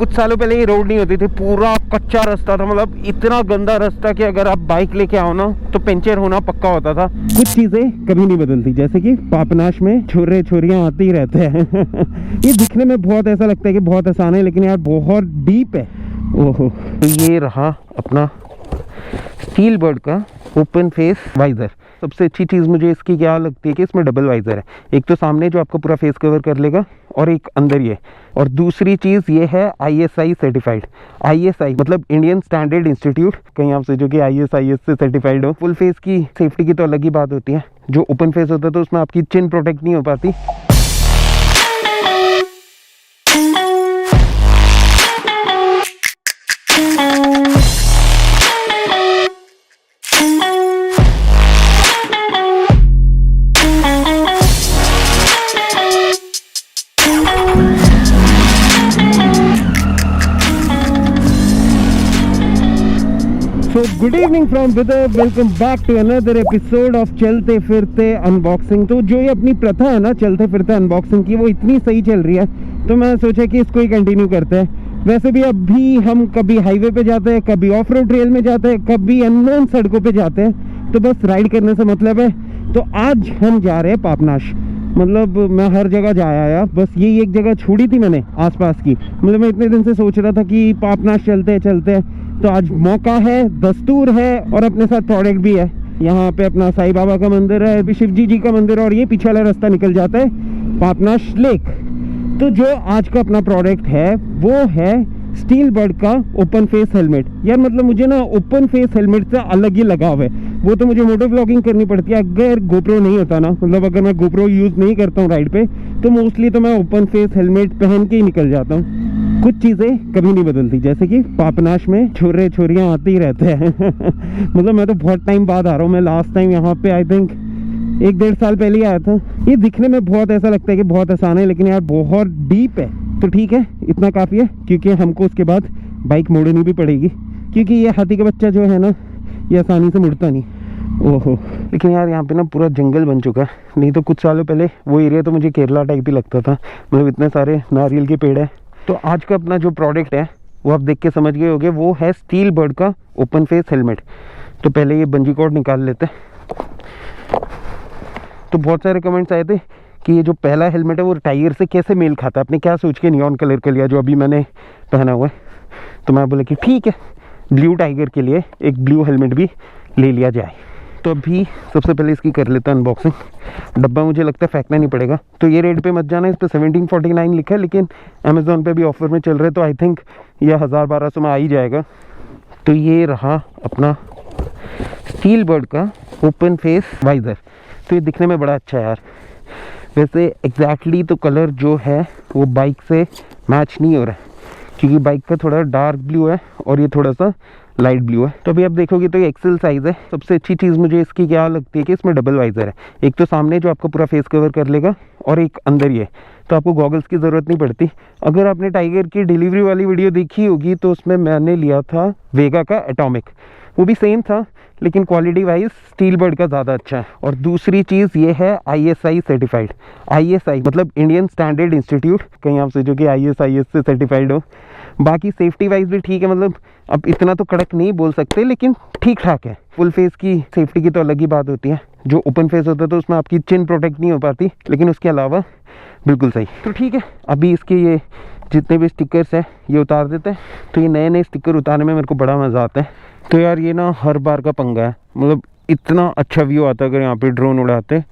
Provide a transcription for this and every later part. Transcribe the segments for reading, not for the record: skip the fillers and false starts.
कुछ सालों पहले ये रोड नहीं होती थी, पूरा कच्चा रास्ता था, मतलब इतना गंदा रास्ता कि अगर आप बाइक लेके आओ ना तो पंचर होना पक्का होता था। कुछ चीजें कभी नहीं बदलती, जैसे कि पापनाश में छोरे छोरियां आते ही रहते हैं। ये दिखने में बहुत ऐसा लगता है कि बहुत आसान है, लेकिन यार बहुत डीप है। ओहो, तो ये रहा अपना स्टील बर्ड का ओपन फेस वाइजर। सबसे अच्छी चीज़ मुझे इसकी क्या लगती है कि इसमें डबल वाइजर है, एक तो सामने जो आपको पूरा फेस कवर कर लेगा और एक अंदर ये, और दूसरी चीज़ ये है ISI सर्टिफाइड। ISI मतलब इंडियन स्टैंडर्ड इंस्टीट्यूट। कहीं आप सोचो कि ISIS से सर्टिफाइड हो। फुल फेस की सेफ्टी की तो अलग ही बात होती है, जो ओपन फेस होता है तो उसमें आपकी चिन प्रोटेक्ट नहीं हो पाती। So good evening from Vidarbh, welcome back to another episode of चलते फिरते अनबॉक्सिंग। तो जो ये अपनी प्रथा है ना चलते फिरते अनबॉक्सिंग की, वो इतनी सही चल रही है तो मैं सोचा कि इसको ही कंटिन्यू करते हैं। वैसे भी अभी हम कभी हाईवे पे जाते हैं, कभी ऑफ रोड ट्रेल में जाते हैं, कभी अननोन सड़कों पे जाते हैं, तो बस राइड करने से मतलब है। तो आज हम जा रहे हैं पापनाश। मतलब मैं हर जगह जा आया, बस यही एक जगह छोड़ी थी मैंने आसपास की। मतलब मैं इतने दिन से सोच रहा था कि पापनाश चलते हैं, तो आज मौका है, दस्तूर है और अपने साथ प्रोडक्ट भी है। यहाँ पे अपना साईं बाबा का मंदिर है, शिव जी का मंदिर, और ये पीछे वाला रास्ता निकल जाता है पापनाश लेक। तो जो आज का अपना प्रोडक्ट है वो है स्टील बर्ड का ओपन फेस हेलमेट। यार मतलब मुझे ना ओपन फेस हेलमेट से अलग ही लगाव है। वो तो मुझे मोटो ब्लॉगिंग करनी पड़ती है, अगर गोप्रो नहीं होता ना, मतलब अगर मैं गोप्रो यूज़ नहीं करता हूँ राइड पे, तो मोस्टली तो मैं ओपन फेस हेलमेट पहन के ही निकल जाता हूँ। कुछ चीज़ें कभी नहीं बदलती, जैसे कि पापनाश में छोरे छोरियां आते ही रहते हैं। मतलब मैं तो बहुत टाइम बाद आ रहा हूँ। मैं लास्ट टाइम यहाँ पे आई थिंक 1-1.5 साल पहले ही आया था। ये दिखने में बहुत ऐसा लगता है कि बहुत आसान है, लेकिन यार बहुत डीप है। तो ठीक है, इतना काफ़ी है, क्योंकि हमको उसके बाद बाइक मोड़नी भी पड़ेगी, क्योंकि ये हाथी का बच्चा जो है ना, ये आसानी से मुड़ता नहीं। ओहो, लेकिन यार यहाँ पे ना पूरा जंगल बन चुका है। नहीं तो कुछ सालों पहले वो एरिया तो मुझे केरला टाइप ही लगता था, मतलब इतने सारे नारियल के पेड़ है। तो आज का अपना जो प्रोडक्ट है वो आप देख के समझ गए होंगे, वो है स्टील बर्ड का ओपन फेस हेलमेट। तो पहले ये बंजी कॉर्ड निकाल लेते हैं। तो बहुत सारे कमेंट्स आए थे कि ये जो पहला हेलमेट है वो टाइगर से कैसे मेल खाता है। आपने क्या सोच के नियॉन कलर का लिया जो अभी मैंने पहना हुआ है? तो मैं बोला कि ठीक है, ब्लू टाइगर के लिए एक ब्लू हेलमेट भी ले लिया जाए। तो अभी सबसे पहले इसकी कर लेते हैं अनबॉक्सिंग। डब्बा मुझे लगता है फेंकना नहीं पड़ेगा। तो ये रेट पे मत जाना, इस पर 1749 लिखा है, लेकिन अमेज़ॉन पे भी ऑफर में चल रहे हैं, तो आई थिंक यह 1000-1200 में आ ही जाएगा। तो ये रहा अपना स्टील बर्ड का ओपन फेस वाइजर। तो ये दिखने में बड़ा अच्छा है यार। वैसे एग्जैक्टली तो कलर जो है वो बाइक से मैच नहीं हो रहा है, क्योंकि बाइक का थोड़ा डार्क ब्लू है और ये थोड़ा सा लाइट ब्लू है। तो अभी आप देखोगे तो ये एक्सेल साइज़ है। सबसे अच्छी चीज़ मुझे इसकी क्या लगती है कि इसमें डबल वाइजर है, एक तो सामने जो आपको पूरा फेस कवर कर लेगा और एक अंदर ये, तो आपको गॉगल्स की ज़रूरत नहीं पड़ती। अगर आपने टाइगर की डिलीवरी वाली वीडियो देखी होगी तो उसमें मैंने लिया था वेगा का एटॉमिक, वो भी सेम था, लेकिन क्वालिटी वाइज स्टील बर्ड का ज़्यादा अच्छा है। और दूसरी चीज़ ये है ISI सर्टिफाइड। ISI मतलब इंडियन स्टैंडर्ड इंस्टीट्यूट। कहीं आप सोचो कि ISIS से सर्टिफाइड हो। बाकी सेफ्टी वाइज भी ठीक है, मतलब अब इतना तो कड़क नहीं बोल सकते, लेकिन ठीक ठाक है। फुल फेस की सेफ्टी की तो अलग ही बात होती है। जो ओपन फेस होता है तो उसमें आपकी चिन प्रोटेक्ट नहीं हो पाती, लेकिन उसके अलावा बिल्कुल सही। तो ठीक है, अभी इसके ये जितने भी स्टिकर्स हैं ये उतार देते हैं। तो ये नए नए स्टिकर उतारने में मेरे को बड़ा मज़ा आता है। तो यार ये ना हर बार का पंगा है, मतलब इतना अच्छा व्यू आता है अगर यहाँ पे ड्रोन उड़ाते,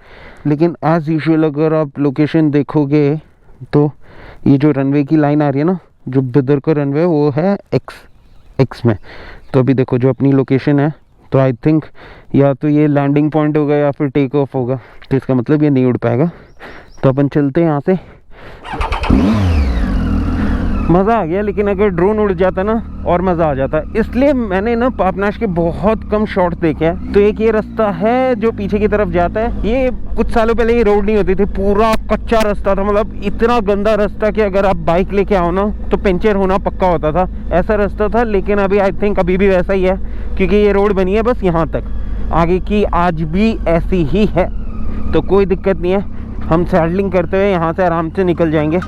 लेकिन एज़ यूजुअल अगर आप लोकेशन देखोगे तो ये जो रनवे की लाइन आ रही है ना, जो बिदर का रनवे वो है एक्स में। तो अभी देखो जो अपनी लोकेशन है, तो आई थिंक या तो ये लैंडिंग पॉइंट होगा या फिर टेक ऑफ होगा, तो इसका मतलब ये नहीं उड़ पाएगा। तो अपन चलते हैं यहाँ से। मज़ा आ गया, लेकिन अगर ड्रोन उड़ जाता ना और मज़ा आ जाता। इसलिए मैंने ना पापनाश के बहुत कम शॉट देखे हैं। तो एक ये रास्ता है जो पीछे की तरफ जाता है, ये कुछ सालों पहले ये रोड नहीं होती थी, पूरा कच्चा रास्ता था, मतलब इतना गंदा रास्ता कि अगर आप बाइक लेके आओ ना तो पंचर होना पक्का होता था, ऐसा रास्ता था। लेकिन अभी आई थिंक अभी भी वैसा ही है, क्योंकि ये रोड बनी है बस यहाँ तक, आगे की आज भी ऐसी ही है। तो कोई दिक्कत नहीं है, हम सैडलिंग करते हुए यहाँ से आराम से निकल जाएंगे।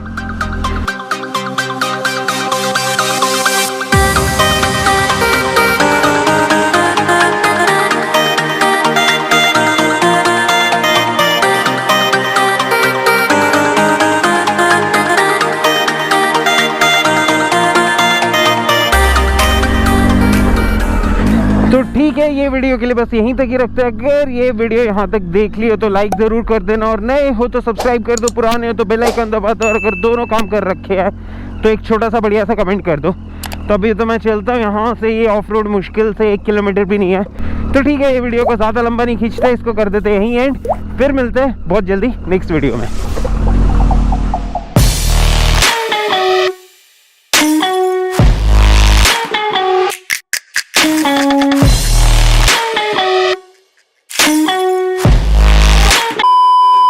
तो ठीक है, ये वीडियो के लिए बस यहीं तक ही रखते हैं। अगर ये वीडियो यहाँ तक देख ली हो तो लाइक ज़रूर कर देना, और नए हो तो सब्सक्राइब कर दो, पुराने हो तो बेल आइकन दबा दो, और अगर दोनों काम कर रखे हैं तो एक छोटा सा बढ़िया सा कमेंट कर दो। तो अभी तो मैं चलता हूँ यहाँ से, ये ऑफ रोड मुश्किल से 1 किलोमीटर भी नहीं है। तो ठीक है, ये वीडियो को ज़्यादा लंबा नहीं खींचता, इसको कर देते यहीं एंड। फिर मिलते हैं बहुत जल्दी नेक्स्ट वीडियो में।